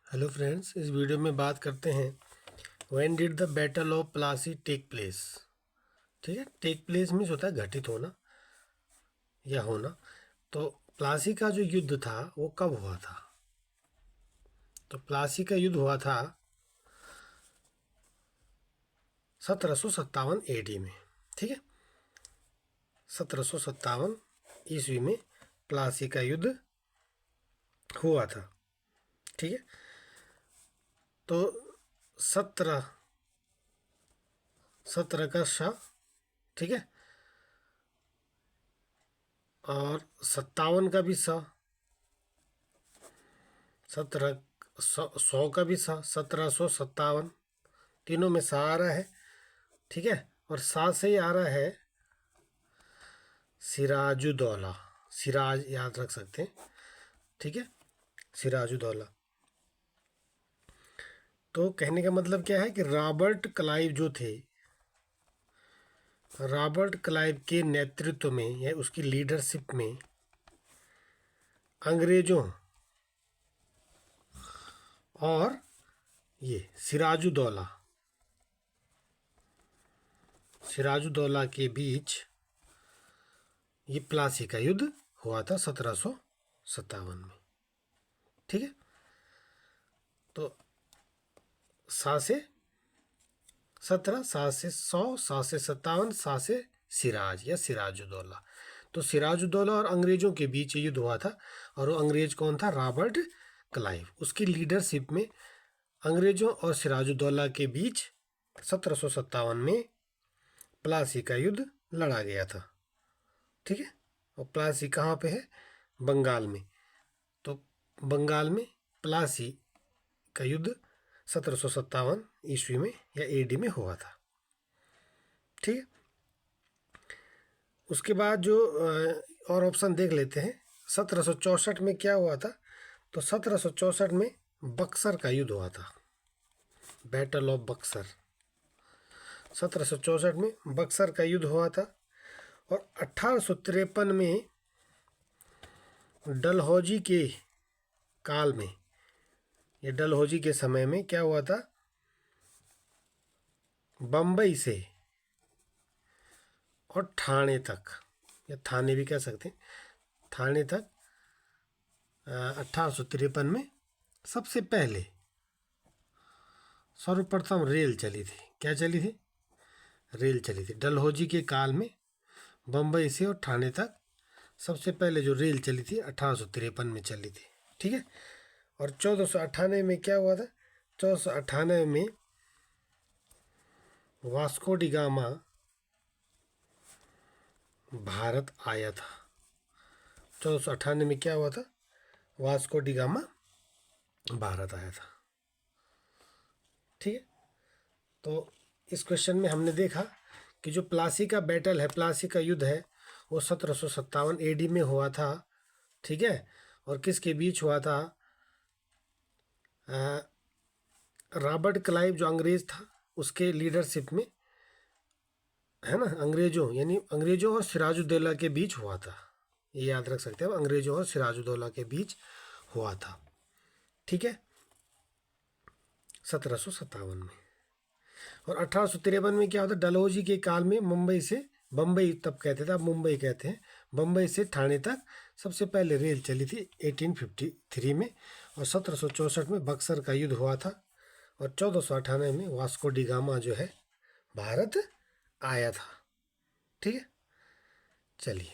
Hello friends, इस video में बात करते हैं when did the battle of Plassey take place. ठीक है, टेक प्लेस मीन्स होता है घटित होना या होना। तो प्लासी का जो युद्ध था वो कब हुआ था? तो प्लासी का युद्ध हुआ था 1757 AD में। ठीक है, 1757 ईस्वी में प्लासी का युद्ध हुआ था। ठीक है, तो 17 का श, ठीक है, और 57 का भी स, 100 का भी सा, 1757 तीनों में सा आ रहा है। ठीक है, और सा से ही आ रहा है सिराजुद्दौला। सिराज याद रख सकते हैं। ठीक है, सिराजुद्दौला। तो कहने का मतलब क्या है कि रॉबर्ट क्लाइव जो थे, रॉबर्ट क्लाइव के नेतृत्व में या उसकी लीडरशिप में अंग्रेजों और ये सिराजुद्दौला के बीच ये प्लासी का युद्ध हुआ था 1757 में। ठीक है, तो सा से 17, सा से 100, सा से 57, सा से सिराज या सिराजुद्दौला। तो सिराजुद्दौला और अंग्रेजों के बीच युद्ध हुआ था, और वो अंग्रेज कौन था? Robert Clive. उसकी लीडरशिप में अंग्रेजों और सिराजुद्दौला के बीच 1757 में प्लासी का युद्ध लड़ा गया था। ठीक है, और प्लासी कहाँ पे है? बंगाल में। तो बंगाल में प्लासी का युद्ध 1757 ईस्वी में या AD में हुआ था। ठीक है, उसके बाद जो और ऑप्शन देख लेते हैं। 1764 में क्या हुआ था? तो 1764 में बक्सर का युद्ध हुआ था, बैटल ऑफ बक्सर। 1764 में बक्सर का युद्ध हुआ था। और 1853 में डलहौजी के काल में, ये डलहौजी के समय में क्या हुआ था? बम्बई से और ठाणे तक, या थाने भी कह सकते हैं, थाने तक 1853 में सबसे पहले सर्वप्रथम रेल चली थी। क्या चली थी? रेल चली थी। डलहौजी के काल में बम्बई से और ठाणे तक सबसे पहले जो रेल चली थी 1853 में चली थी। ठीक है, और 1498 में क्या हुआ था? 1498 में वास्को डी गामा भारत आया था। 1498 में क्या हुआ था? वास्को डी गामा भारत आया था। ठीक है, तो इस क्वेश्चन में हमने देखा कि जो प्लासी का बैटल है, प्लासी का युद्ध है, वो 1757 AD में हुआ था। ठीक है, और किसके बीच हुआ था? रॉबर्ट क्लाइव जो अंग्रेज था उसके लीडरशिप में, है ना, अंग्रेजों यानी अंग्रेजों और सिराजुद्दौला के बीच हुआ था। ये याद रख सकते हैं, अंग्रेजों और सिराजुद्दौला के बीच हुआ था। ठीक है, 1757 में। और 1853 में क्या होता? डलहौजी के काल में मुंबई से, बम्बई तब कहते थे, अब मुंबई कहते हैं, बम्बई से ठाणे तक सबसे पहले रेल चली थी 1853 में। और 1764 में बक्सर का युद्ध हुआ था। और 1498 में वास्को डी गामा जो है भारत आया था। ठीक है, चलिए।